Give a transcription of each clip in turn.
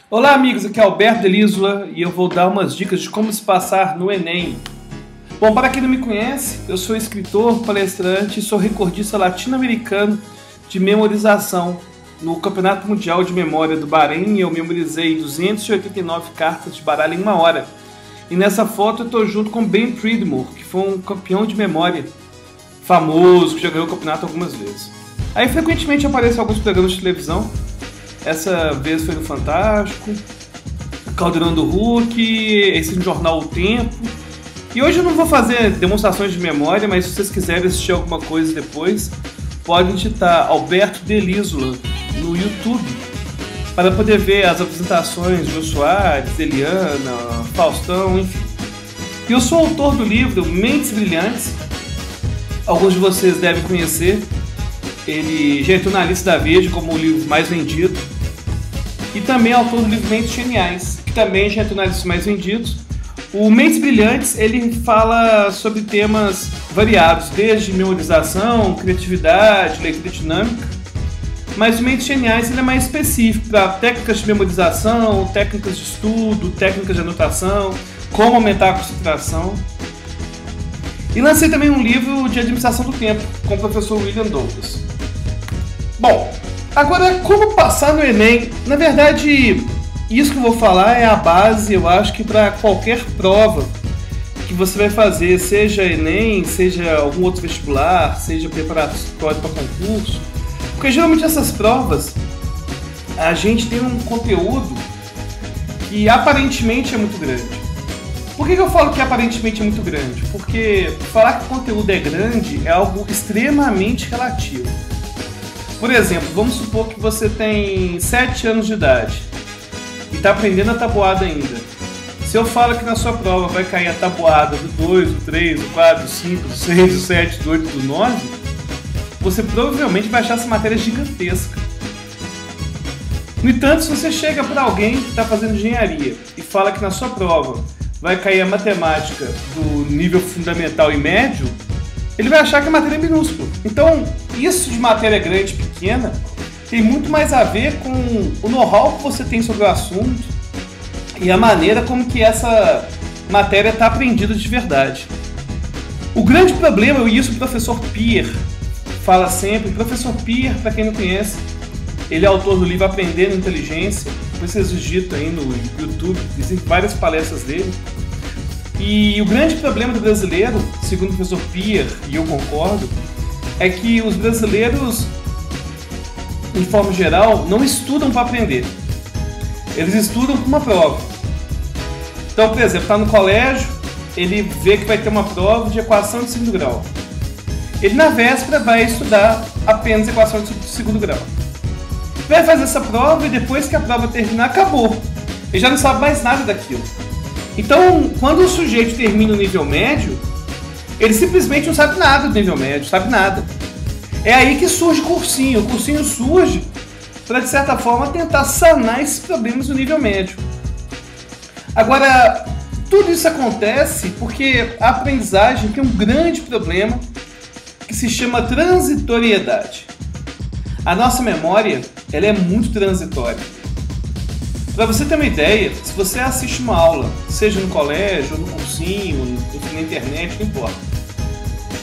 Olá amigos, aqui é Alberto Delísula e eu vou dar umas dicas de como se passar no Enem. Bom, para quem não me conhece, eu sou escritor, palestrante e sou recordista latino-americano de memorização. No Campeonato Mundial de Memória do Bahrein, eu memorizei 289 cartas de baralho em 1 hora. E nessa foto eu estou junto com Ben Pridmore, que foi um campeão de memória famoso, que já ganhou o campeonato algumas vezes. Aí frequentemente aparecem alguns programas de televisão. Essa vez foi no Fantástico, Caldeirão do Hulk, esse no jornal O Tempo. E hoje eu não vou fazer demonstrações de memória, mas se vocês quiserem assistir alguma coisa depois, podem digitar Alberto Delísula no YouTube para poder ver as apresentações de Jô Soares, Eliana, Faustão, enfim. E eu sou autor do livro Mentes Brilhantes. Alguns de vocês devem conhecer. Ele já entrou na lista da Veja como o livro mais vendido. E também é autor do livro Mentes Geniais, que também já entrou na lista dos mais vendidos. O Mentes Brilhantes, ele fala sobre temas variados, desde memorização, criatividade, leitura dinâmica. Mas o Mentes Geniais ele é mais específico para técnicas de memorização, técnicas de estudo, técnicas de anotação, como aumentar a concentração. E lancei também um livro de administração do tempo, com o professor William Douglas. Bom, agora como passar no Enem? Na verdade, isso que eu vou falar é a base, eu acho que para qualquer prova que você vai fazer, seja Enem, seja algum outro vestibular, seja preparatório para concurso, porque geralmente essas provas a gente tem um conteúdo que aparentemente é muito grande. Por que eu falo que aparentemente é muito grande? Porque falar que o conteúdo é grande é algo extremamente relativo. Por exemplo, vamos supor que você tem 7 anos de idade e está aprendendo a tabuada ainda. Se eu falo que na sua prova vai cair a tabuada do 2, do 3, do 4, do 5, do 6, do 7, do 8, do 9, você provavelmente vai achar essa matéria gigantesca. No entanto, se você chega para alguém que está fazendo engenharia e fala que na sua prova vai cair a matemática do nível fundamental e médio, ele vai achar que a matéria é minúscula. Então, isso de matéria grande e pequena tem muito mais a ver com o know-how que você tem sobre o assunto e a maneira como que essa matéria está aprendida de verdade. O grande problema, e isso o professor Pierre fala sempre, o professor Pierre, para quem não conhece, ele é autor do livro Aprendendo Inteligência, vocês digitam aí no YouTube, existem várias palestras dele. E o grande problema do brasileiro, segundo o professor Pierre, e eu concordo, é que os brasileiros, de forma geral, não estudam para aprender. Eles estudam para uma prova. Então, por exemplo, está no colégio, ele vê que vai ter uma prova de equação de segundo grau. Ele, na véspera, vai estudar apenas equação de segundo grau. Vai fazer essa prova e depois que a prova terminar, acabou. Ele já não sabe mais nada daquilo. Então, quando o sujeito termina o nível médio, ele simplesmente não sabe nada do nível médio, sabe nada. É aí que surge o cursinho. O cursinho surge para, de certa forma, tentar sanar esses problemas do nível médio. Agora, tudo isso acontece porque a aprendizagem tem um grande problema que se chama transitoriedade. A nossa memória, ela é muito transitória. Para você ter uma ideia, se você assiste uma aula, seja no colégio, ou no cursinho, na internet, não importa.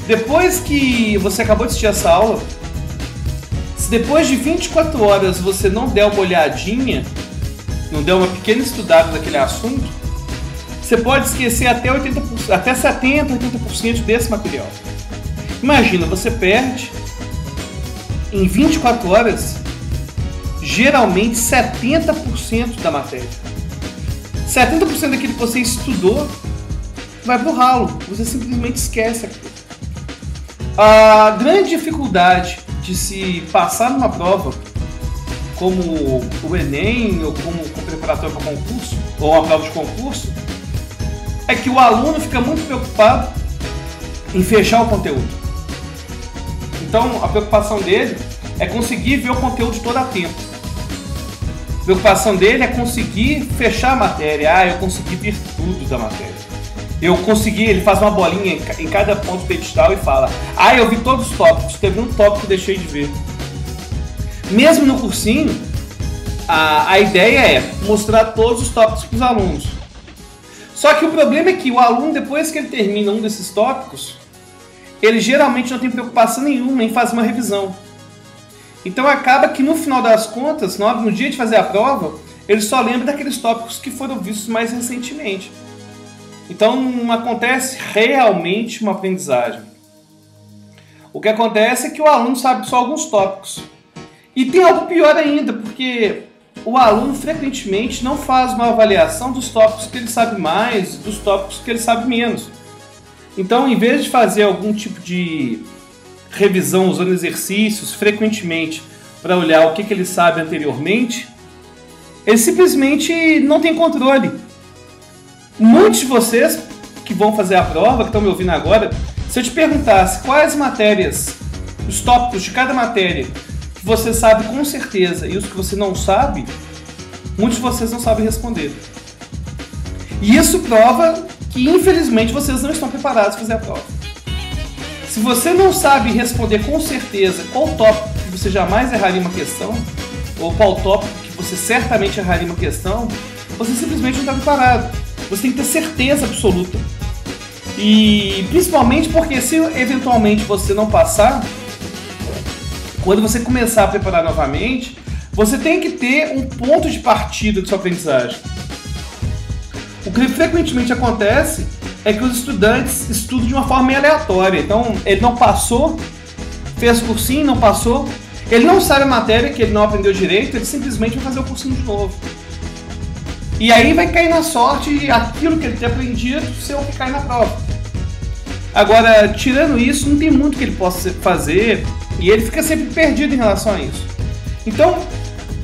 Depois que você acabou de assistir essa aula, se depois de 24 horas você não der uma olhadinha, não der uma pequena estudada daquele assunto, você pode esquecer até 70%, 80% desse material. Imagina, você perde em 24 horas geralmente 70% da matéria. 70% daquilo que você estudou vai pro ralo, você simplesmente esquece aquilo. A grande dificuldade de se passar numa prova como o Enem ou como preparatório para concurso ou uma prova de concurso é que o aluno fica muito preocupado em fechar o conteúdo. Então a preocupação dele é conseguir ver o conteúdo todo a tempo. A preocupação dele é conseguir fechar a matéria. Eu consegui ver tudo da matéria. Eu consegui, ele faz uma bolinha em cada ponto pedestal e fala: eu vi todos os tópicos, teve um tópico que eu deixei de ver. Mesmo no cursinho, A ideia é mostrar todos os tópicos para os alunos. Só que o problema é que o aluno, depois que ele termina um desses tópicos, ele geralmente não tem preocupação nenhuma em fazer uma revisão. Então acaba que no final das contas, no dia de fazer a prova, ele só lembra daqueles tópicos que foram vistos mais recentemente. Então não acontece realmente uma aprendizagem. O que acontece é que o aluno sabe só alguns tópicos. E tem algo pior ainda, porque o aluno frequentemente não faz uma avaliação dos tópicos que ele sabe mais e dos tópicos que ele sabe menos. Então, em vez de fazer algum tipo de revisão usando exercícios frequentemente para olhar o que ele sabe anteriormente, ele simplesmente não tem controle. Muitos de vocês que vão fazer a prova, que estão me ouvindo agora, se eu te perguntasse quais matérias, os tópicos de cada matéria que você sabe com certeza e os que você não sabe, muitos de vocês não sabem responder. E isso prova que, infelizmente, vocês não estão preparados para fazer a prova. Se você não sabe responder com certeza qual tópico que você jamais erraria uma questão, ou qual tópico que você certamente erraria uma questão, você simplesmente não está preparado. Você tem que ter certeza absoluta. E principalmente porque se eventualmente você não passar, quando você começar a preparar novamente, você tem que ter um ponto de partida de sua aprendizagem. O que frequentemente acontece é que os estudantes estudam de uma forma meio aleatória. Então, ele não passou, fez cursinho, não passou, ele não sabe a matéria que ele não aprendeu direito, ele simplesmente vai fazer o cursinho de novo. E aí vai cair na sorte e aquilo que ele tem aprendido ser o que cai na prova. Agora, tirando isso, não tem muito que ele possa fazer e ele fica sempre perdido em relação a isso. Então,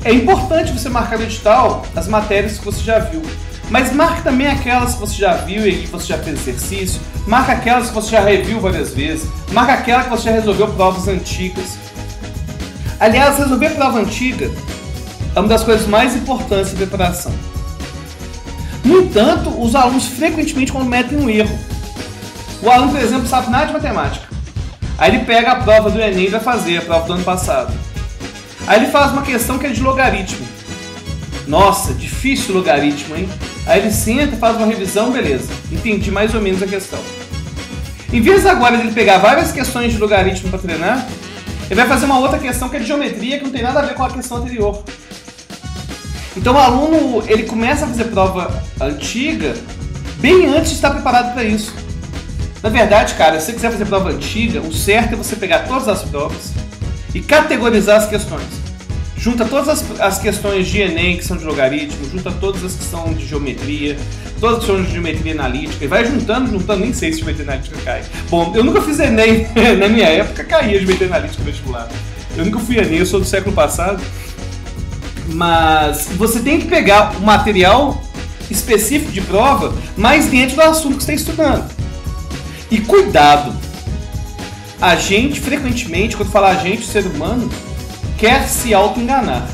é importante você marcar no edital as matérias que você já viu. Mas marque também aquelas que você já viu e que você já fez exercício. Marque aquelas que você já reviu várias vezes. Marque aquela que você já resolveu provas antigas. Aliás, resolver prova antiga é uma das coisas mais importantes de preparação. No entanto, os alunos frequentemente cometem um erro. O aluno, por exemplo, sabe nada de matemática. Aí ele pega a prova do Enem e vai fazer, a prova do ano passado. Aí ele faz uma questão que é de logaritmo. Nossa, difícil logaritmo, hein? Aí ele senta, faz uma revisão, beleza. Entendi mais ou menos a questão. Em vez agora de ele pegar várias questões de logaritmo para treinar, ele vai fazer uma outra questão que é de geometria, que não tem nada a ver com a questão anterior. Então o aluno, ele começa a fazer prova antiga bem antes de estar preparado para isso. Na verdade, cara, se você quiser fazer prova antiga, o certo é você pegar todas as provas e categorizar as questões. Junta todas as questões de Enem que são de logaritmo, junta todas as que são de geometria, todas as que são de geometria analítica, e vai juntando, nem sei se geometria analítica cai. Bom, eu nunca fiz Enem, na minha época caía geometria analítica no vestibular. Eu nunca fui Enem, eu sou do século passado. Mas você tem que pegar o material específico de prova, mas dentro do assunto que você está estudando. E cuidado! A gente, frequentemente, quando fala a gente, o ser humano, quer se auto-enganar.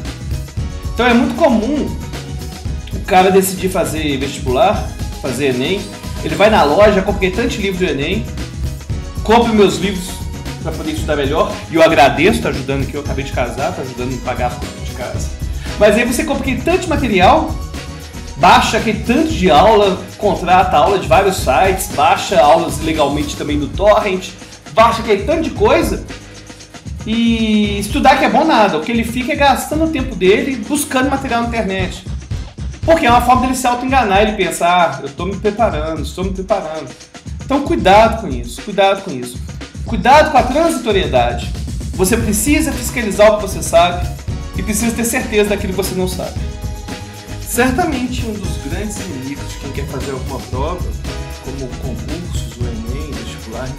Então é muito comum o cara decidir fazer vestibular, fazer Enem, ele vai na loja, compra tanto livro do Enem, compra meus livros para poder estudar melhor, e eu agradeço, tá ajudando aqui, eu acabei de casar, tá ajudando a pagar a conta de casa. Mas aí você compra aquele tanto de material, baixa aquele tanto de aula, contrata aula de vários sites, baixa aulas legalmente também do torrent, baixa aquele tanto de coisa, e estudar que é bom nada. O que ele fica é gastando o tempo dele buscando material na internet. Porque é uma forma dele se auto-enganar, ele pensar, eu estou me preparando, estou me preparando. Então cuidado com isso, cuidado com isso. Cuidado com a transitoriedade. Você precisa fiscalizar o que você sabe e precisa ter certeza daquilo que você não sabe. Certamente um dos grandes inimigos de quem quer fazer alguma prova, como concursos, o Enem, vestibular,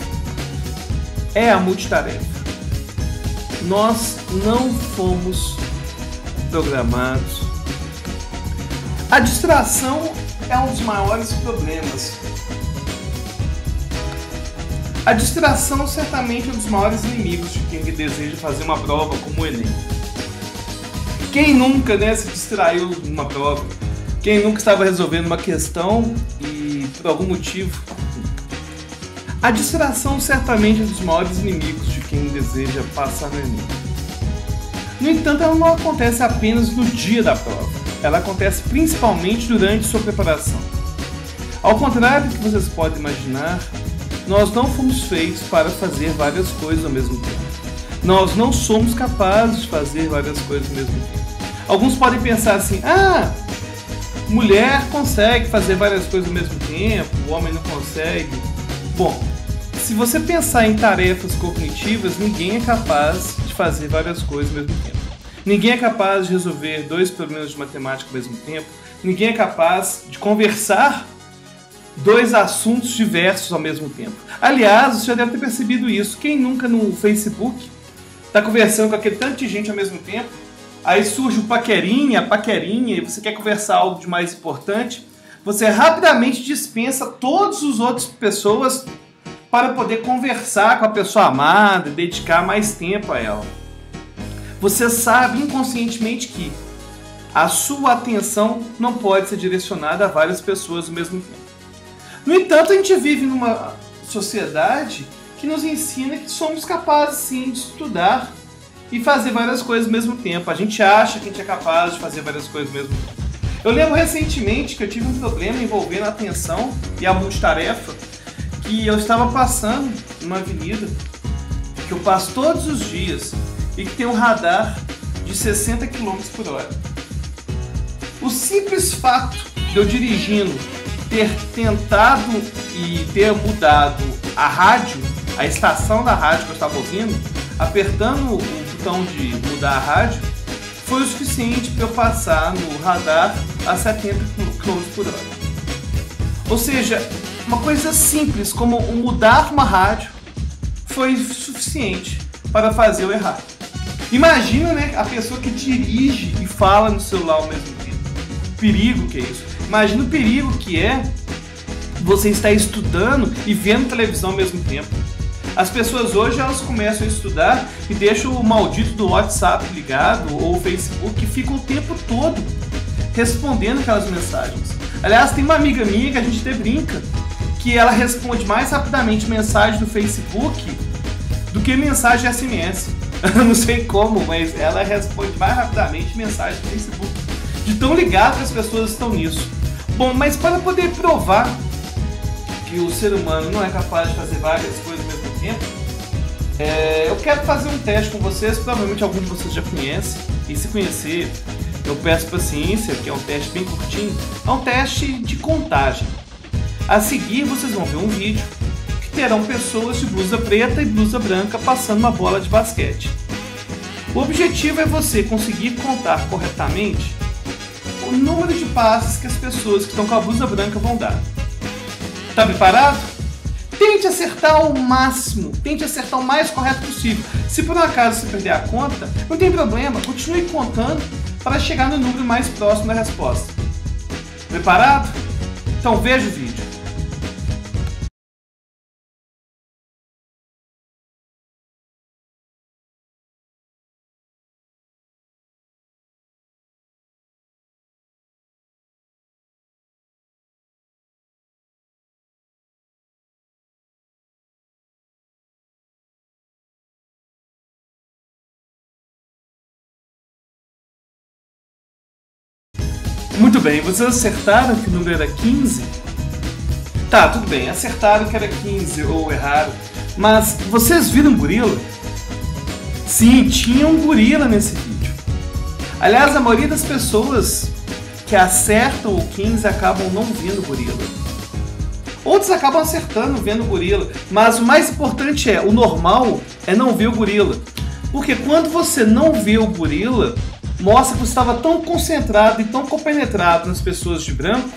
é a multitarefa. Nós não fomos programados. A distração é um dos maiores problemas. A distração certamente é um dos maiores inimigos de quem deseja fazer uma prova como o Enem. Quem nunca, se distraiu numa prova? Quem nunca estava resolvendo uma questão e por algum motivo? A distração certamente é um dos maiores inimigos de quem deseja passar no Enem. No entanto, ela não acontece apenas no dia da prova, ela acontece principalmente durante sua preparação. Ao contrário do que vocês podem imaginar, nós não fomos feitos para fazer várias coisas ao mesmo tempo. Nós não somos capazes de fazer várias coisas ao mesmo tempo. Alguns podem pensar assim, mulher consegue fazer várias coisas ao mesmo tempo, o homem não consegue. Bom, se você pensar em tarefas cognitivas, ninguém é capaz de fazer várias coisas ao mesmo tempo. Ninguém é capaz de resolver 2 problemas de matemática ao mesmo tempo. Ninguém é capaz de conversar 2 assuntos diversos ao mesmo tempo. Aliás, você já deve ter percebido isso. Quem nunca no Facebook está conversando com aquele tanto de gente ao mesmo tempo? Aí surge o paquerinha, a paquerinha, e você quer conversar algo de mais importante, você rapidamente dispensa todas as outras pessoas para poder conversar com a pessoa amada e dedicar mais tempo a ela. Você sabe inconscientemente que a sua atenção não pode ser direcionada a várias pessoas ao mesmo tempo. No entanto, a gente vive numa sociedade que nos ensina que somos capazes sim de estudar e fazer várias coisas ao mesmo tempo. A gente acha que a gente é capaz de fazer várias coisas ao mesmo tempo. Eu lembro recentemente que eu tive um problema envolvendo a atenção e a multitarefa, que eu estava passando numa avenida que eu passo todos os dias e que tem um radar de 60 km por hora. O simples fato de eu dirigindo ter tentado e ter mudado a rádio, a estação da rádio que eu estava ouvindo, apertando o botão de mudar a rádio, foi o suficiente para eu passar no radar a 70 km por hora. Ou seja, uma coisa simples como mudar uma rádio foi suficiente para fazer eu errar. Imagina, né, a pessoa que dirige e fala no celular ao mesmo tempo. O perigo que é isso. Imagina o perigo que é você estar estudando e vendo televisão ao mesmo tempo. As pessoas hoje elas começam a estudar e deixam o maldito do WhatsApp ligado ou o Facebook e ficam o tempo todo respondendo aquelas mensagens. Aliás, tem uma amiga minha que a gente até brinca que ela responde mais rapidamente mensagem do Facebook do que mensagem SMS. Eu não sei como, mas ela responde mais rapidamente mensagem do Facebook. De tão ligado que as pessoas estão nisso. Bom, mas para poder provar que o ser humano não é capaz de fazer várias coisas ao mesmo tempo, eu quero fazer um teste com vocês, provavelmente algum de vocês já conhece, e se conhecer, eu peço paciência, que é um teste bem curtinho, é um teste de contagem. A seguir vocês vão ver um vídeo que terão pessoas de blusa preta e blusa branca passando uma bola de basquete. O objetivo é você conseguir contar corretamente o número de passes que as pessoas que estão com a blusa branca vão dar. Tá preparado? Tente acertar ao máximo, tente acertar o mais correto possível. Se por um acaso você perder a conta, não tem problema, continue contando para chegar no número mais próximo da resposta. Preparado? Então veja o vídeo. Muito bem, vocês acertaram que o número era 15? Tá, tudo bem, acertaram que era 15 ou erraram. Mas vocês viram um gorila? Sim, tinha um gorila nesse vídeo. Aliás, a maioria das pessoas que acertam o 15 acabam não vendo o gorila. Outros acabam acertando vendo o gorila. Mas o mais importante o normal é não ver o gorila. Porque quando você não vê o gorila, mostra que você estava tão concentrado e tão compenetrado nas pessoas de branco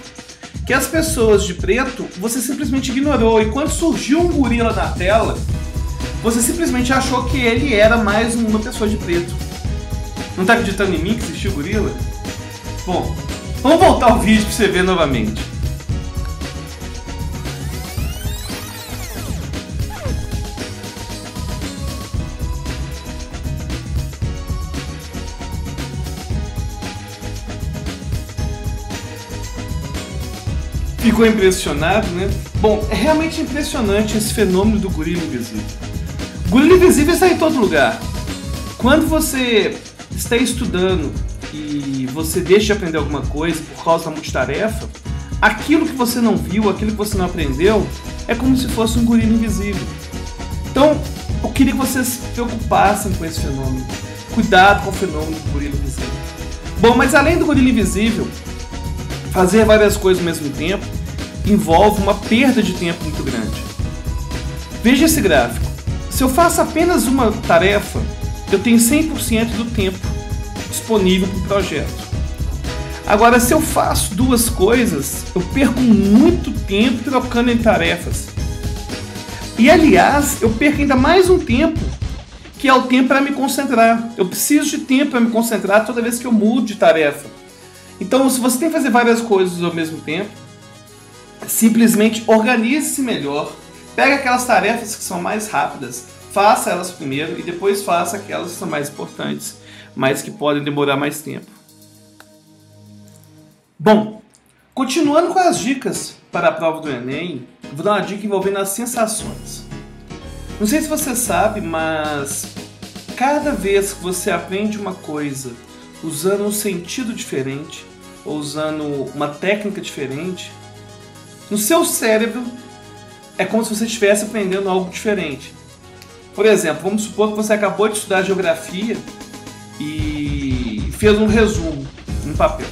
que as pessoas de preto você simplesmente ignorou. E quando surgiu um gorila na tela, você simplesmente achou que ele era mais uma pessoa de preto. Não está acreditando em mim que existiu gorila? Bom, vamos voltar ao vídeo para você ver novamente. Ficou impressionado, né? Bom, é realmente impressionante esse fenômeno do gorila invisível. O gorila invisível está em todo lugar. Quando você está estudando e você deixa de aprender alguma coisa por causa da multitarefa, aquilo que você não viu, aquilo que você não aprendeu, é como se fosse um gorila invisível. Então, eu queria que vocês se preocupassem com esse fenômeno. Cuidado com o fenômeno do gorila invisível. Bom, mas além do gorila invisível, fazer várias coisas ao mesmo tempo envolve uma perda de tempo muito grande. Veja esse gráfico. Se eu faço apenas uma tarefa, eu tenho 100% do tempo disponível para o projeto. Agora, se eu faço duas coisas, eu perco muito tempo trocando em tarefas. E, aliás, eu perco ainda mais um tempo, que é o tempo para me concentrar. Eu preciso de tempo para me concentrar toda vez que eu mudo de tarefa. Então, se você tem que fazer várias coisas ao mesmo tempo, simplesmente organize-se melhor. Pega aquelas tarefas que são mais rápidas, faça elas primeiro e depois faça aquelas que são mais importantes, mas que podem demorar mais tempo. Bom, continuando com as dicas para a prova do Enem, vou dar uma dica envolvendo as sensações. Não sei se você sabe, mas cada vez que você aprende uma coisa usando um sentido diferente, ou usando uma técnica diferente, no seu cérebro é como se você estivesse aprendendo algo diferente. Por exemplo, vamos supor que você acabou de estudar geografia e fez um resumo no papel.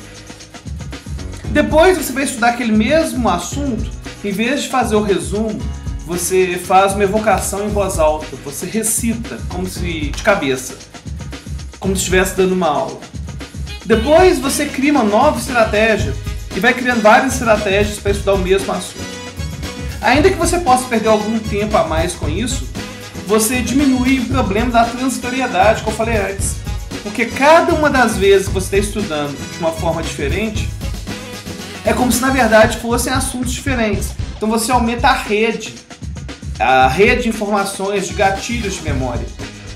Depois você vai estudar aquele mesmo assunto, em vez de fazer o resumo, você faz uma evocação em voz alta, você recita como se de cabeça, como se estivesse dando uma aula. Depois você cria uma nova estratégia e vai criando várias estratégias para estudar o mesmo assunto. Ainda que você possa perder algum tempo a mais com isso, você diminui o problema da transitoriedade que eu falei antes. Porque cada uma das vezes que você está estudando de uma forma diferente, é como se na verdade fossem assuntos diferentes. Então você aumenta a rede de informações, de gatilhos de memória.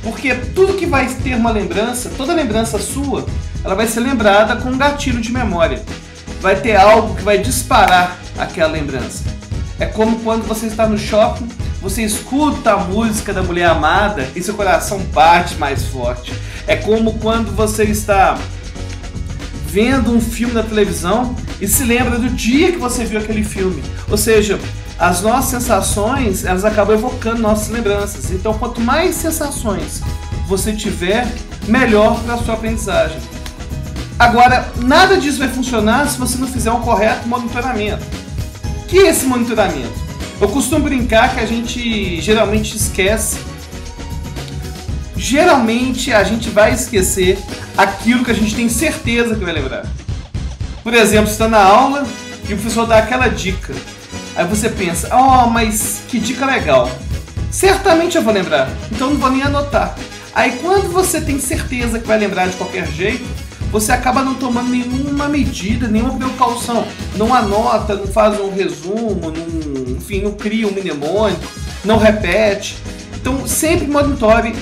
Porque tudo que vai ter uma lembrança, toda lembrança sua, ela vai ser lembrada com um gatilho de memória. Vai ter algo que vai disparar aquela lembrança. É como quando você está no shopping, você escuta a música da mulher amada e seu coração bate mais forte. É como quando você está vendo um filme na televisão e se lembra do dia que você viu aquele filme. Ou seja, as nossas sensações, elas acabam evocando nossas lembranças. Então, quanto mais sensações você tiver, melhor para a sua aprendizagem. Agora, nada disso vai funcionar se você não fizer um correto monitoramento. O que é esse monitoramento? Eu costumo brincar que a gente geralmente esquece. Geralmente a gente vai esquecer aquilo que a gente tem certeza que vai lembrar. Por exemplo, você está na aula e o professor dá aquela dica. Aí você pensa, oh, mas que dica legal. Certamente eu vou lembrar, então não vou nem anotar. Aí quando você tem certeza que vai lembrar de qualquer jeito, você acaba não tomando nenhuma medida, nenhuma precaução. Não anota, não faz um resumo, enfim, não cria um mnemônico, não repete. Então sempre monitore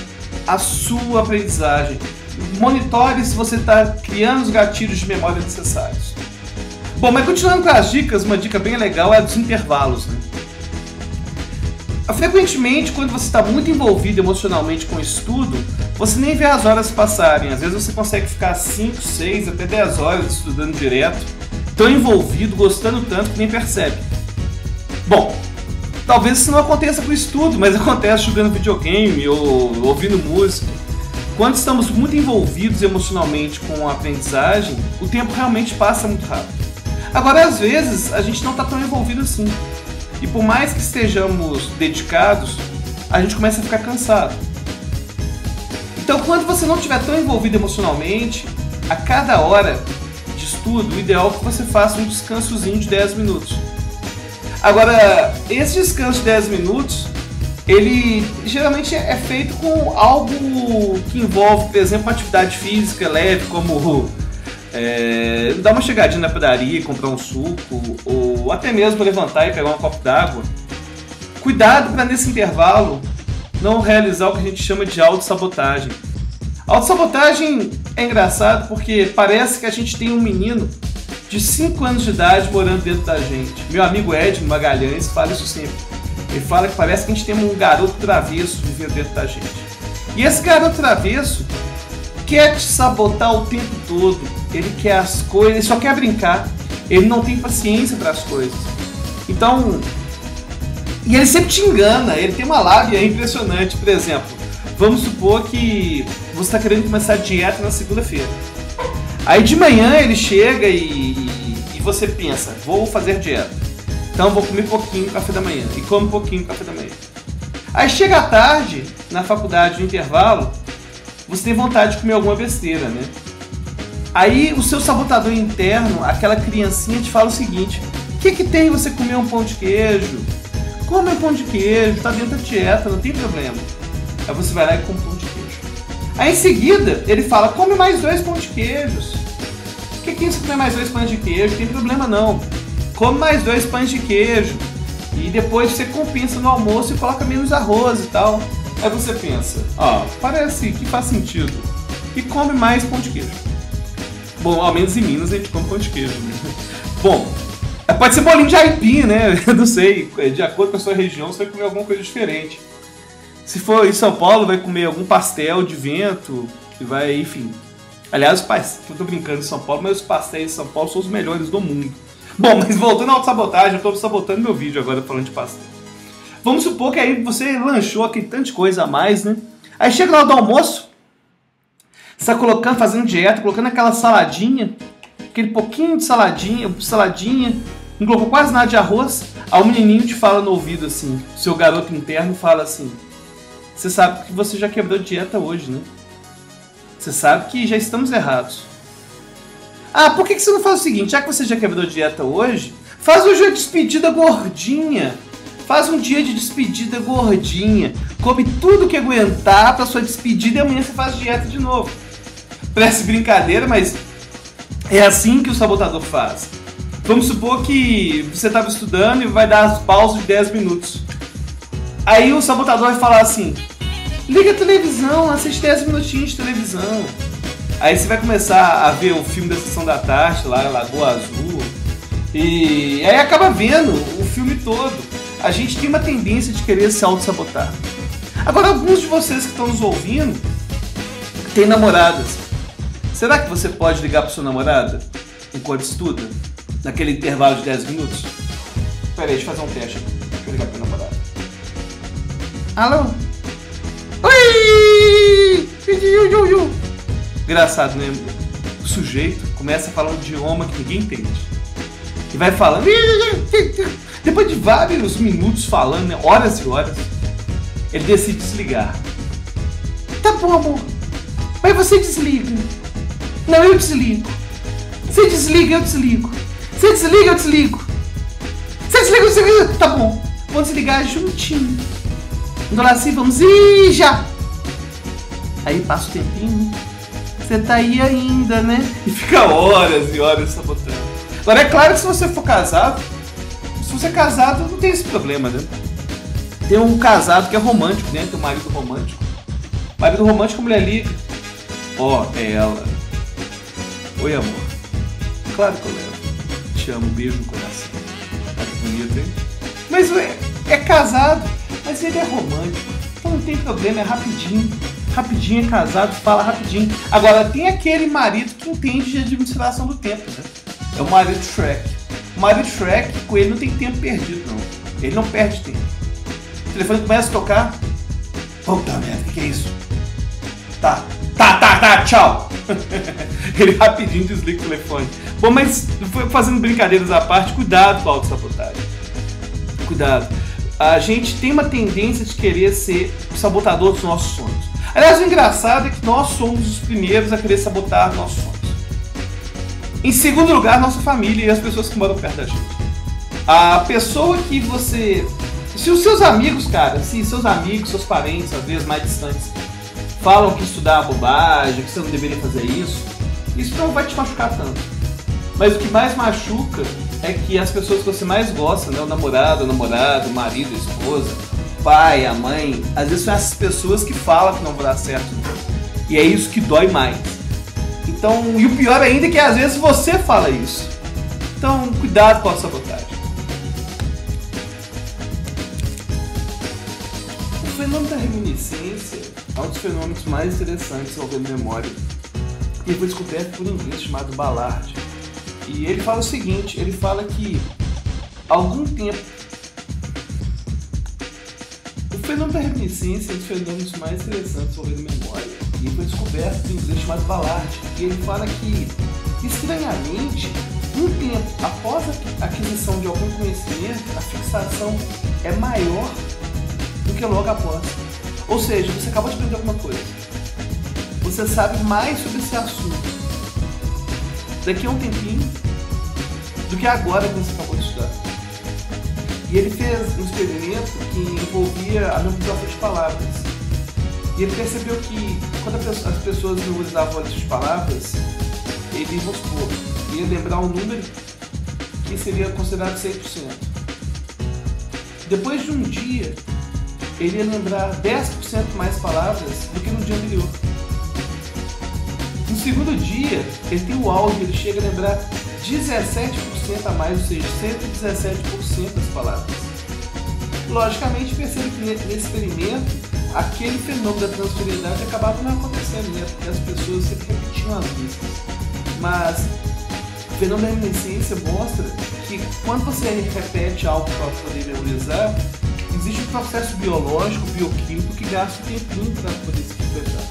a sua aprendizagem. Monitore se você está criando os gatilhos de memória necessários. Bom, mas continuando com as dicas, uma dica bem legal é a dos intervalos, né? Frequentemente, quando você está muito envolvido emocionalmente com o estudo, você nem vê as horas passarem. Às vezes você consegue ficar 5, 6, até 10 horas estudando direto, tão envolvido, gostando tanto que nem percebe. Bom, talvez isso não aconteça com o estudo, mas acontece jogando videogame ou ouvindo música. Quando estamos muito envolvidos emocionalmente com a aprendizagem, o tempo realmente passa muito rápido. Agora, às vezes, a gente não está tão envolvido assim. E por mais que estejamos dedicados, a gente começa a ficar cansado. Então, quando você não estiver tão envolvido emocionalmente, a cada hora de estudo, o ideal é que você faça um descansozinho de 10 minutos. Agora, esse descanso de 10 minutos, ele geralmente é feito com algo que envolve, por exemplo, uma atividade física leve, como dar uma chegadinha na padaria, comprar um suco, ou até mesmo levantar e pegar um copo d'água. Cuidado para nesse intervalo não realizar o que a gente chama de autossabotagem. Autossabotagem é engraçado porque parece que a gente tem um menino de 5 anos de idade morando dentro da gente. Meu amigo Ed Magalhães fala isso sempre. Ele fala que parece que a gente tem um garoto travesso vivendo dentro da gente. E esse garoto travesso, o quer te sabotar o tempo todo. Ele quer as coisas, ele só quer brincar. Ele não tem paciência para as coisas. Então, e ele sempre te engana. Ele tem uma lábia impressionante. Por exemplo, vamos supor que você está querendo começar a dieta na segunda-feira. Aí de manhã ele chega e você pensa, vou fazer dieta. Então vou comer pouquinho no café da manhã. E come pouquinho no café da manhã. Aí chega à tarde, na faculdade, no intervalo, você tem vontade de comer alguma besteira, né? Aí o seu sabotador interno, aquela criancinha, te fala o seguinte: o que tem você comer um pão de queijo? Come um pão de queijo, tá dentro da dieta, não tem problema. Aí você vai lá e come um pão de queijo. Aí em seguida, ele fala, come mais 2 pães de queijos. O que é isso, comer mais 2 pães de queijo? Não tem problema não. Come mais 2 pães de queijo. E depois você compensa no almoço e coloca menos arroz e tal. Aí você pensa, parece que faz sentido. E come mais pão de queijo. Bom, ao menos em Minas a gente come pão de queijo, né? Bom, pode ser bolinho de aipim, né? Eu não sei, de acordo com a sua região você vai comer alguma coisa diferente. Se for em São Paulo, vai comer algum pastel de vento, que vai, enfim. Aliás, eu tô brincando em São Paulo, mas os pastéis de São Paulo são os melhores do mundo. Bom, mas voltando à autossabotagem, eu tô sabotando meu vídeo agora falando de pastel. Vamos supor que aí você lanchou aquele tanto de coisa a mais, né? Aí chega na hora do almoço, você tá fazendo dieta, colocando aquela saladinha, aquele pouquinho de saladinha, não colocou quase nada de arroz. Aí o menininho te fala no ouvido assim, seu garoto interno fala assim, você sabe que você já quebrou dieta hoje, né? Você sabe que já estamos errados. Por que você não faz o seguinte? Já que você já quebrou dieta hoje, faz hoje a despedida gordinha. Faz um dia de despedida gordinha. Come tudo que aguentar pra sua despedida e amanhã você faz dieta de novo. Parece brincadeira, mas é assim que o sabotador faz. Vamos supor que você estava estudando e vai dar as pausas de 10 minutos. Aí o sabotador vai falar assim, liga a televisão, assiste 10 minutinhos de televisão. Aí você vai começar a ver o filme da Sessão da Tarde, lá, Lagoa Azul. E aí acaba vendo o filme todo. A gente tem uma tendência de querer se auto-sabotar. Agora, alguns de vocês que estão nos ouvindo têm namoradas. Será que você pode ligar para sua namorada enquanto estuda? Naquele intervalo de 10 minutos? Pera aí, deixa eu fazer um teste aqui. Deixa eu ligar para minha namorada. Alô? Oi! Engraçado, né? O sujeito começa a falar um idioma que ninguém entende. E vai falando. Depois de vários minutos falando, né? Horas e horas, ele decide desligar. Tá bom, amor. Mas você desliga. Não, eu desligo. Você desliga, eu desligo. Você desliga, eu desligo. Você desliga, eu desligo. Tá bom. Vamos desligar juntinho. Então assim, vamos. Ih, já! Aí passa o tempinho. Você tá aí ainda, né? E fica horas e horas sabotando. Agora é claro que se você for casado, se você é casado, não tem esse problema, né? Tem um casado que é romântico, né? Tem um marido romântico. O marido romântico, a mulher liga. É ela. Oi, amor. Claro que eu levo. Te amo, beijo no coração. Tá que bonito, hein? Mas é casado, mas ele é romântico. Então não tem problema, é rapidinho. Rapidinho, é casado, fala rapidinho. Agora, tem aquele marido que entende de administração do tempo, né? É o marido Shrek. O marido Shrek, com ele não tem tempo perdido, não. Ele não perde tempo. O telefone começa a tocar. Puta merda, o que é isso? Tá, tchau. Ele rapidinho desliga o telefone. Bom, mas fazendo brincadeiras à parte, cuidado com a autossabotagem. Cuidado. A gente tem uma tendência de querer ser o sabotador dos nossos sonhos. Aliás, o engraçado é que nós somos os primeiros a querer sabotar nossos sonhos. Em segundo lugar, nossa família e as pessoas que moram perto da gente. A pessoa que você... Se os seus amigos, cara, se seus amigos, seus parentes, às vezes mais distantes, falam que estudar é bobagem, que você não deveria fazer isso não vai te machucar tanto. Mas o que mais machuca é que as pessoas que você mais gosta, né, o namorado, o marido, a esposa, o pai, a mãe, às vezes são essas pessoas que falam que não vai dar certo. E é isso que dói mais. Então, e o pior ainda é que às vezes você fala isso. Então, cuidado com a sabotagem. O fenômeno da reminiscência é um dos fenômenos mais interessantes envolvendo memória. e foi descoberto por um inglês chamado Ballard. E ele fala o seguinte, ele fala que há algum tempo o fenômeno da reminiscência é um dos fenômenos mais interessantes envolvendo memória. E foi descoberto por um inglês chamado Ballard. E ele fala que, estranhamente, um tempo após a aquisição de algum conhecimento, a fixação é maior do que logo após. Ou seja, você acabou de aprender alguma coisa. Você sabe mais sobre esse assunto daqui a um tempinho do que agora que você acabou de estudar. E ele fez um experimento que envolvia a memorização de palavras. E ele percebeu que quando as pessoas memorizavam a lista de palavras, ele, vamos supor, ia lembrar um número que seria considerado 100%. Depois de um dia, ele ia lembrar 10% mais palavras do que no dia anterior. No segundo dia, ele tem o auge, ele chega a lembrar 17% a mais, ou seja, 117% das palavras. Logicamente, percebe que nesse experimento, aquele fenômeno da transferibilidade acabava não acontecendo, né? Porque as pessoas sempre repetiam as listas. Mas o fenômeno da reminiscência mostra que quando você repete algo para poder memorizar, existe um processo biológico, bioquímico que gasta um tempinho para poder se completar.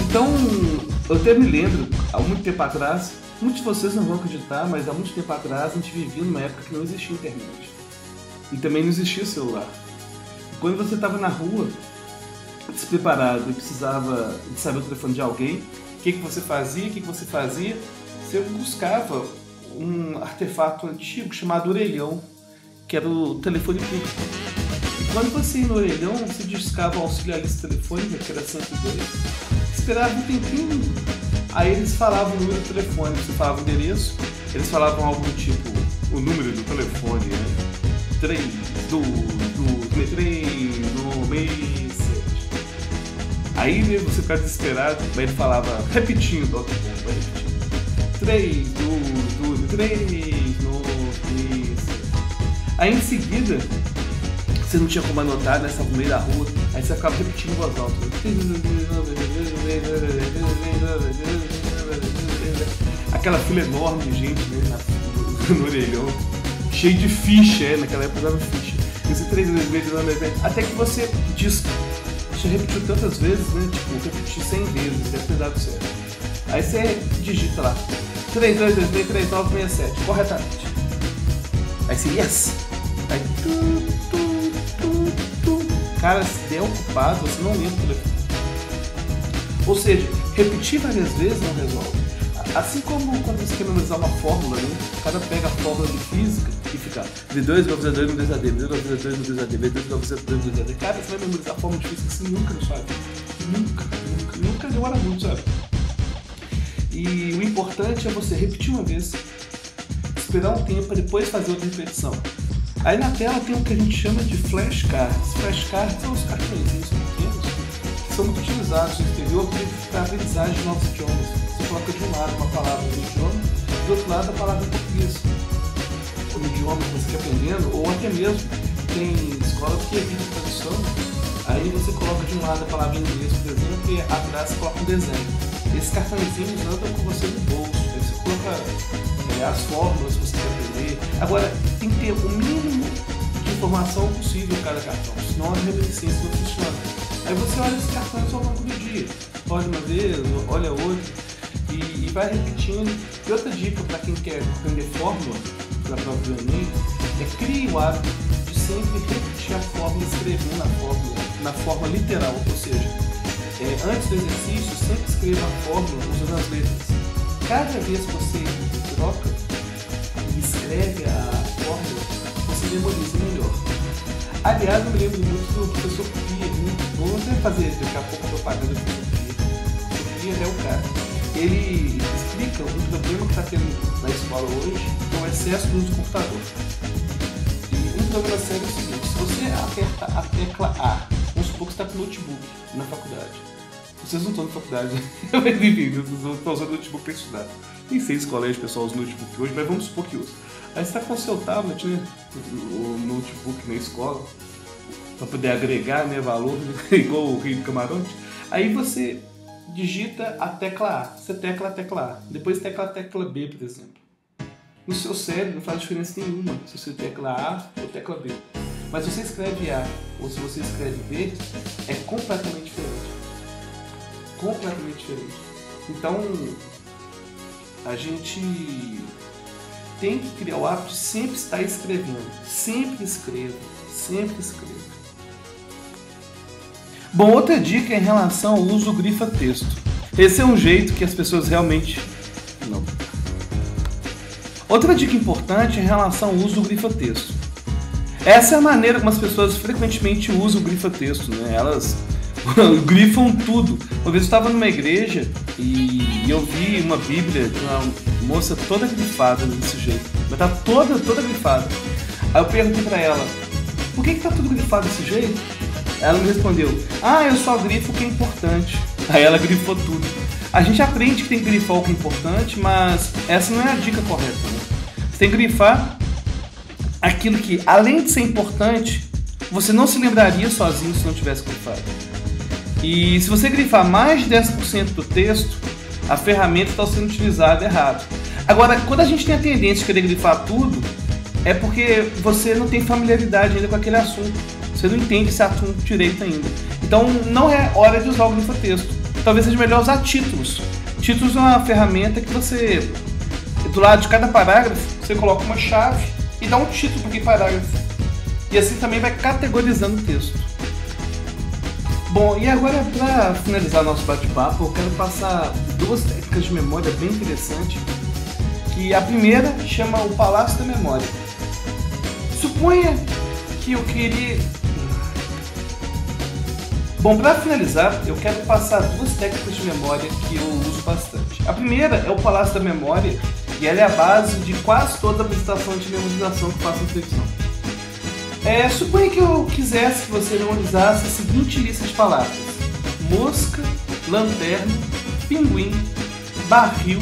Então, eu até me lembro, há muito tempo atrás, muitos de vocês não vão acreditar, mas há muito tempo atrás a gente vivia numa época que não existia internet. E também não existia celular. E quando você estava na rua, despreparado e precisava de saber o telefone de alguém, o que você fazia? Você buscava um artefato antigo chamado orelhão, que era o telefone público. E quando você ia no orelhão, você discava o auxiliarista telefônica, que era 102, esperava um tempinho, aí eles falavam o número do telefone, você falava o endereço, eles falavam algo tipo, o número do telefone, né? 3, 2, 3, 9, 7. Aí você ficava desesperado, mas ele falava, repetindo, vai repetindo. 3, 2, 3, 9, 7. Aí em seguida, você não tinha como anotar, né? Você estava no meio da rua, aí você ficava repetindo em voz alta. Aquela fila enorme de gente, né? No orelhão, cheio de ficha, naquela época dava ficha. Esse 3 vezes, até que você diz, você repetiu tantas vezes, né? Tipo, repetir 100 vezes, deve ter dado certo. Aí você digita lá, 3, 2, 2, 3, 3, 9, 6, 7, corretamente. Aí você, yes! Aí, cara, se der ocupado, você não lembra o telefone. Ou seja, repetir várias vezes não resolve. Assim como quando você quer memorizar uma fórmula, né? O cara pega a fórmula de física e fica V2 igual V2 no 2AD, V2 igual V2 no 2AD, V2 igual V2 no 2AD. Cara, você vai memorizar a fórmula de física assim nunca na sua vida. Nunca demora muito, sabe? E o importante é você repetir uma vez, esperar um tempo para depois fazer outra repetição. Aí na tela tem o que a gente chama de flashcards. Flashcards são os cartõezinhos pequenos que são muito utilizados no exterior para a aprendizagem de novos idiomas. Você coloca de um lado uma palavra no idioma, do outro lado a palavra em português. O idioma que você está aprendendo, ou até mesmo tem escolas que evitam tradução. Aí você coloca de um lado a palavra em inglês, por exemplo, e atrás você coloca um desenho. Esses cartõezinhos andam com você no bolso. Aí você coloca as fórmulas que você quer aprender. Agora, tem que ter o mínimo de informação possível em cada cartão, senão a reminiscência não funciona. Aí você olha esses cartões ao longo do dia. Olha uma vez, olha outra, e vai repetindo. E outra dica para quem quer aprender fórmula para a prova do Enem é crie o hábito de sempre repetir a fórmula, escrever na forma literal, ou seja, antes do exercício, sempre escreva a fórmula usando as letras. Cada vez que você troca e escreve a fórmula, você memoriza melhor. Aliás, eu me lembro muito do professor Pia, vou até fazer daqui a pouco a propaganda do professor Pia. O professor Pia é o cara. Ele explica um problema que está tendo na escola hoje, que é o excesso do uso do computador. E um problema sério é o seguinte, se você aperta a tecla A, vamos supor que você está com notebook na faculdade. Vocês não estão na faculdade, mas enfim, estão usando notebook para estudar. Nem sei se colégio o pessoal usa notebook hoje, mas vamos supor que usa. Aí você está com o seu tablet, né, o notebook na escola, para poder agregar, né, valor, igual o Rio do Camarote. Aí você digita a tecla A. Você tecla a tecla A. Depois tecla a tecla B, por exemplo. No seu cérebro não faz diferença nenhuma se você tecla A ou tecla B. Mas se você escreve A ou se você escreve B, é completamente diferente. Completamente diferente. Então, a gente tem que criar o hábito de sempre estar escrevendo. Sempre escreva. Sempre escreva. Bom, outra dica é em relação ao uso do grifa-texto. Esse é um jeito que as pessoas realmente não. Outra dica importante é em relação ao uso do grifa-texto. Essa é a maneira como as pessoas frequentemente usam o grifa-texto, né? Elas grifam tudo. Uma vez eu estava numa igreja e eu vi uma Bíblia de uma moça toda grifada desse jeito. Mas tá toda grifada. Aí eu perguntei pra ela, por que tá tudo grifado desse jeito? Ela me respondeu, eu só grifo o que é importante. Aí ela grifou tudo. A gente aprende que tem que grifar o que é importante, mas essa não é a dica correta, né? Você tem que grifar aquilo que, além de ser importante, você não se lembraria sozinho se não tivesse grifado. E se você grifar mais de 10% do texto, a ferramenta está sendo utilizada errado. Agora, quando a gente tem a tendência de querer grifar tudo, é porque você não tem familiaridade ainda com aquele assunto. Você não entende esse assunto direito ainda. Então, não é hora de usar o grifa-texto. Talvez seja melhor usar títulos. Títulos é uma ferramenta que você, do lado de cada parágrafo, você coloca uma chave e dá um título para aquele parágrafo. E assim também vai categorizando o texto. Bom, e agora para finalizar nosso bate-papo, eu quero passar duas técnicas de memória bem interessantes. Que a primeira chama o Palácio da Memória. Suponha que eu queria... Bom, para finalizar, eu quero passar duas técnicas de memória que eu uso bastante. A primeira é o Palácio da Memória, e ela é a base de quase toda a apresentação de memorização que eu faço na televisão. Suponha que eu quisesse que você memorizasse a seguinte lista de palavras: mosca, lanterna, pinguim, barril,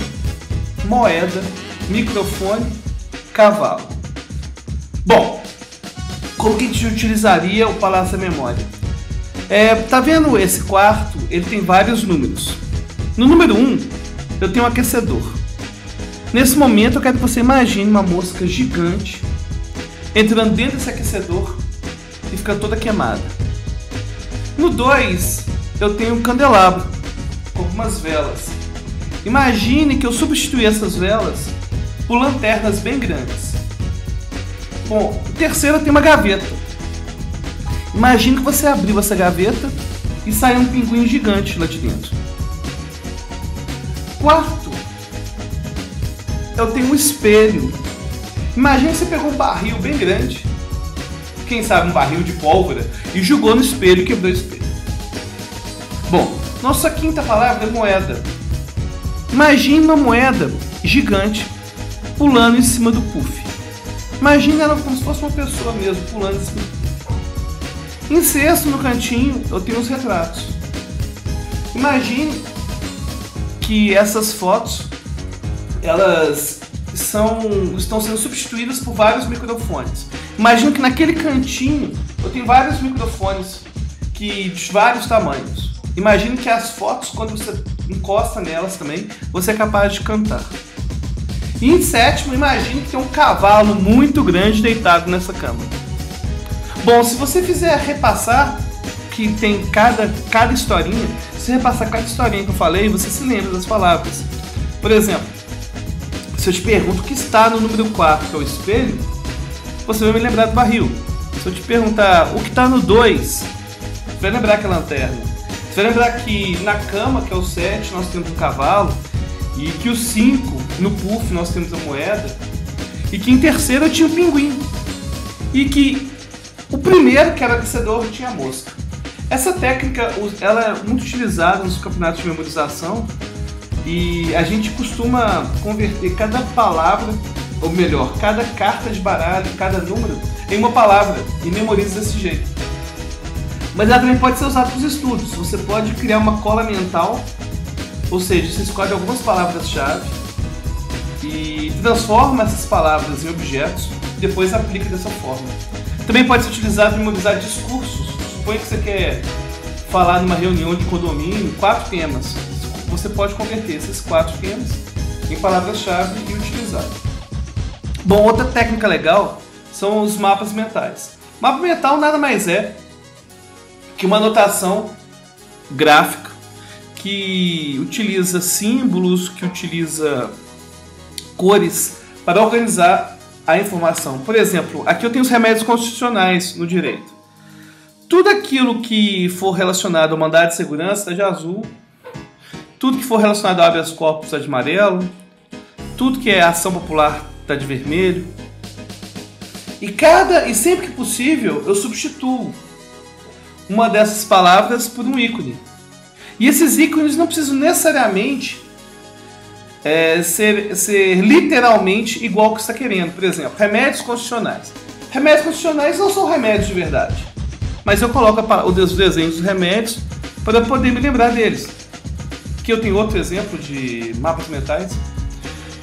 moeda, microfone, cavalo. Bom, como que a gente utilizaria o Palácio da Memória? Tá vendo esse quarto? Ele tem vários números. No número 1, eu tenho um aquecedor. Nesse momento, eu quero que você imagine uma mosca gigante entrando dentro desse aquecedor e ficando toda queimada. No 2, eu tenho um candelabro com algumas velas. Imagine que eu substituí essas velas por lanternas bem grandes. Bom, no terceiro, eu tenho uma gaveta. Imagine que você abriu essa gaveta e saiu um pinguim gigante lá de dentro. Quarto, eu tenho um espelho. Imagine que você pegou um barril bem grande, quem sabe um barril de pólvora, e jogou no espelho e quebrou o espelho. Bom, nossa quinta palavra é moeda. Imagine uma moeda gigante pulando em cima do puff. Imagine ela como se fosse uma pessoa mesmo, pulando em cima do puff. Em sexto, no cantinho, eu tenho os retratos. Imagine que essas fotos, elas estão sendo substituídas por vários microfones. Imagine que naquele cantinho eu tenho vários microfones de vários tamanhos. Imagine que as fotos, quando você encosta nelas também, você é capaz de cantar. E em sétimo, imagine que tem um cavalo muito grande deitado nessa cama. Bom, se você fizer repassar, que tem cada historinha, se você repassar cada historinha que eu falei, você se lembra das palavras. Por exemplo, se eu te pergunto o que está no número 4, que é o espelho, você vai me lembrar do barril. Se eu te perguntar o que está no 2, você vai lembrar que é a lanterna. Você vai lembrar que na cama, que é o 7, nós temos um cavalo, e que o 5, no puff, nós temos a moeda, e que em terceiro eu tinha um pinguim, e que o primeiro, que era o aquecedor, tinha a mosca. Essa técnica ela é muito utilizada nos campeonatos de memorização e a gente costuma converter cada palavra, ou melhor, cada carta de baralho, cada número, em uma palavra e memoriza desse jeito. Mas ela também pode ser usada para os estudos. Você pode criar uma cola mental, ou seja, você escolhe algumas palavras-chave e transforma essas palavras em objetos e depois aplica dessa forma. Também pode ser utilizado para memorizar discursos. Suponha que você quer falar numa reunião de condomínio, 4 temas. você pode converter esses 4 temas em palavras-chave e utilizar. Bom, outra técnica legal são os mapas mentais. Mapa mental nada mais é que uma anotação gráfica que utiliza símbolos, que utiliza cores para organizar a informação. Por exemplo, aqui eu tenho os remédios constitucionais no direito. Tudo aquilo que for relacionado ao mandado de segurança está de azul, tudo que for relacionado ao habeas corpus está de amarelo, tudo que é ação popular está de vermelho. E sempre que possível eu substituo uma dessas palavras por um ícone. E esses ícones não precisam necessariamente ser literalmente igual ao que você está querendo. Por exemplo, remédios constitucionais. Remédios constitucionais não são remédios de verdade, mas eu coloco os desenhos dos remédios para poder me lembrar deles. Aqui eu tenho outro exemplo de mapas mentais.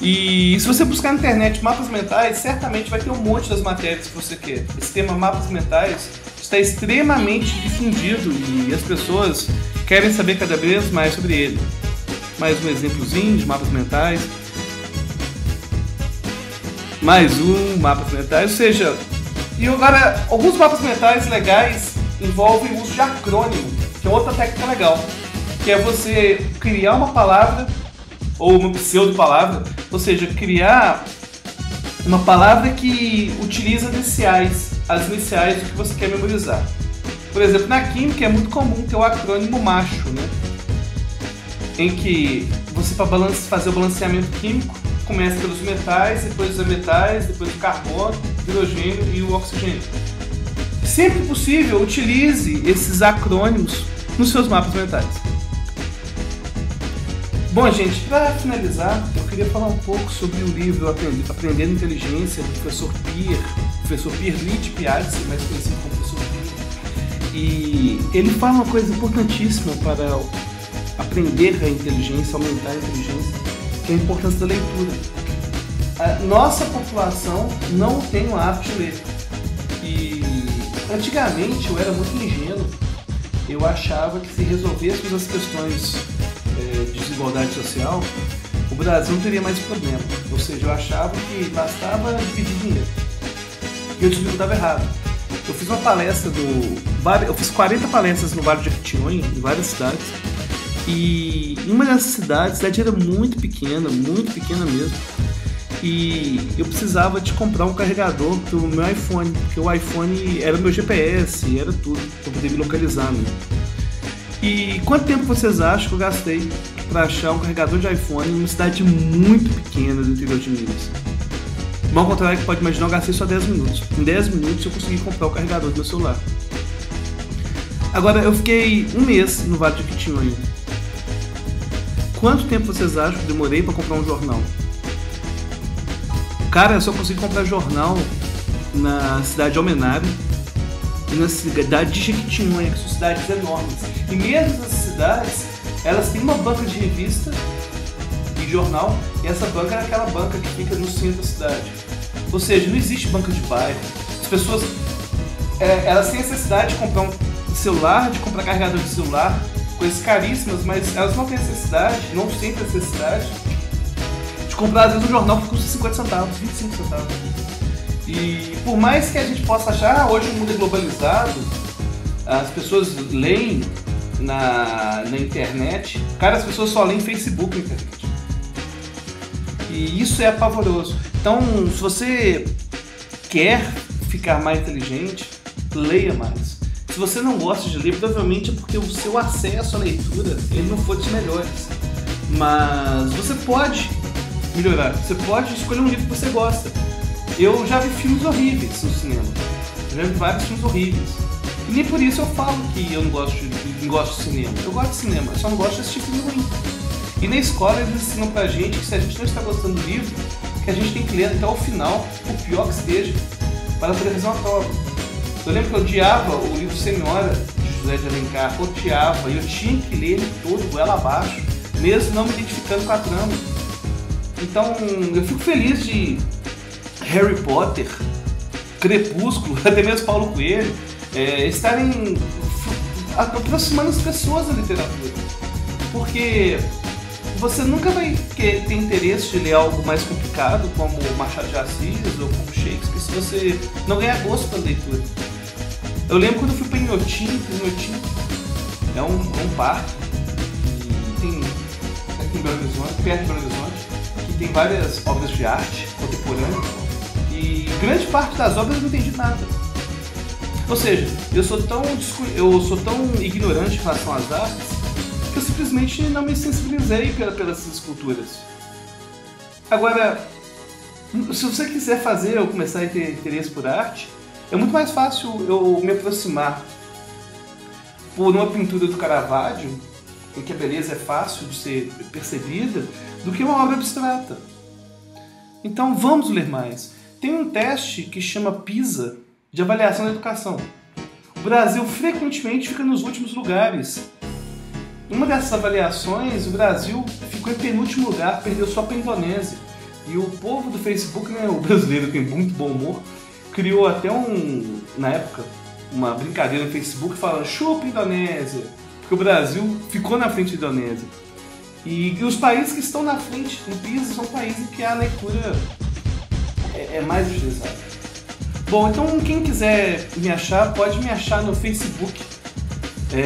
E se você buscar na internet mapas mentais, certamente vai ter um monte das matérias que você quer. Esse tema mapas mentais está extremamente difundido e as pessoas querem saber cada vez mais sobre ele. Mais um exemplozinho de mapas mentais. Mais um mapas mentais, ou seja, e agora alguns mapas mentais legais envolvem o uso de acrônimo, que é outra técnica legal, que é você criar uma palavra ou uma pseudo-palavra, ou seja, criar uma palavra que utiliza as iniciais do que você quer memorizar. Por exemplo, na química é muito comum ter o acrônimo MACHO, né? Em que você, para fazer o balanceamento químico, começa pelos metais, depois os ametais, depois o carbono, o hidrogênio e o oxigênio. Sempre que possível, utilize esses acrônimos nos seus mapas mentais. Bom, gente, para finalizar, eu queria falar um pouco sobre o livro Aprendendo Inteligência, do professor Pierre Litpiazzi, mais conhecido como professor Pierre. E ele fala uma coisa importantíssima para aprender a inteligência, aumentar a inteligência, que é a importância da leitura. A nossa população não tem o hábito de ler. E antigamente eu era muito ingênuo. Eu achava que se resolvêssemos as questões de desigualdade social, o Brasil não teria mais problema. Ou seja, eu achava que bastava dividir dinheiro. E eu descobri que eu estava errado. Eu fiz uma palestra eu fiz 40 palestras no Vale do Jequitinhonha, em várias cidades. E em uma dessas cidades, a cidade era muito pequena mesmo. E eu precisava de comprar um carregador pro meu iPhone, porque o iPhone era meu GPS, era tudo, para poder me localizar, né? E quanto tempo vocês acham que eu gastei para achar um carregador de iPhone em uma cidade muito pequena do interior de Minas? Bom, ao contrário que pode imaginar, eu gastei só 10 minutos. Em 10 minutos eu consegui comprar o carregador do meu celular. Agora, eu fiquei um mês no Vale do Jequitinhonha. Quanto tempo vocês acham que eu demorei para comprar um jornal? Cara, eu só consegui comprar jornal na cidade de Almenara e na cidade de Jequitinhonha, que são cidades enormes. E mesmo essas cidades, elas têm uma banca de revista e jornal, e essa banca é aquela banca que fica no centro da cidade. Ou seja, não existe banca de bairro. As pessoas, elas têm necessidade de comprar um celular, de comprar carregador de celular, coisas caríssimas, mas elas não têm necessidade, não sentem necessidade de comprar às vezes um jornal que custa 50 centavos, 25 centavos. E por mais que a gente possa achar, hoje o mundo é globalizado, as pessoas leem na internet, cara, as pessoas só leem Facebook na internet. E isso é apavoroso. Então, se você quer ficar mais inteligente, leia mais. Se você não gosta de ler, provavelmente é porque o seu acesso à leitura ele não foi dos melhores. Mas você pode melhorar. Você pode escolher um livro que você gosta. Eu já vi filmes horríveis no cinema. Eu já vi vários filmes horríveis. E nem por isso eu falo que eu não gosto de cinema. Eu gosto de cinema, eu só não gosto de assistir filme ruim. E na escola eles ensinam pra gente que se a gente não está gostando do livro, que a gente tem que ler até o final, o pior que esteja, para poder fazer uma prova. Eu lembro que eu odiava o livro Senhora, de José de Alencar, odiava, e eu tinha que ler ele todo, goela abaixo, mesmo não me identificando com a trama. Então, eu fico feliz de Harry Potter, Crepúsculo, até mesmo Paulo Coelho, estarem aproximando as pessoas da literatura. Porque você nunca vai ter interesse de ler algo mais complicado, como Machado de Assis ou como Shakespeare, se você não ganhar gosto pela leitura. Eu lembro quando eu fui para Inhotim é um parque que tem aqui em Belo Horizonte, perto de Belo Horizonte, que tem várias obras de arte contemporânea e grande parte das obras eu não entendi nada. Ou seja, eu sou tão ignorante em relação às artes que eu simplesmente não me sensibilizei pelas esculturas. Agora, se você quiser fazer ou começar a ter interesse por arte, é muito mais fácil eu me aproximar por uma pintura do Caravaggio, em que a beleza é fácil de ser percebida, do que uma obra abstrata. Então vamos ler mais. Tem um teste que chama PISA, de avaliação da educação. O Brasil frequentemente fica nos últimos lugares. Em uma dessas avaliações, o Brasil ficou em penúltimo lugar, perdeu só para a Indonésia. E o povo do Facebook, né, o brasileiro tem muito bom humor, criou até na época, uma brincadeira no Facebook falando chupa Indonésia, porque o Brasil ficou na frente da Indonésia. E os países que estão na frente do PISA são países em que a leitura é mais utilizada. Bom, então quem quiser me achar, pode me achar no Facebook.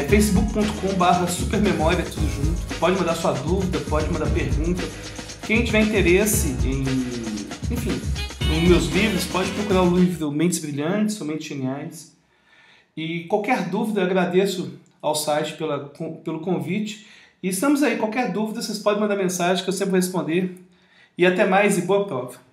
facebook.com/supermemoria, tudo junto. Pode mandar sua dúvida, pode mandar pergunta. Quem tiver interesse em meus livros, pode procurar o livro Mentes Brilhantes ou Mentes Geniais. E qualquer dúvida, eu agradeço ao site pelo convite. E estamos aí, qualquer dúvida, vocês podem mandar mensagem que eu sempre vou responder. E até mais e boa prova!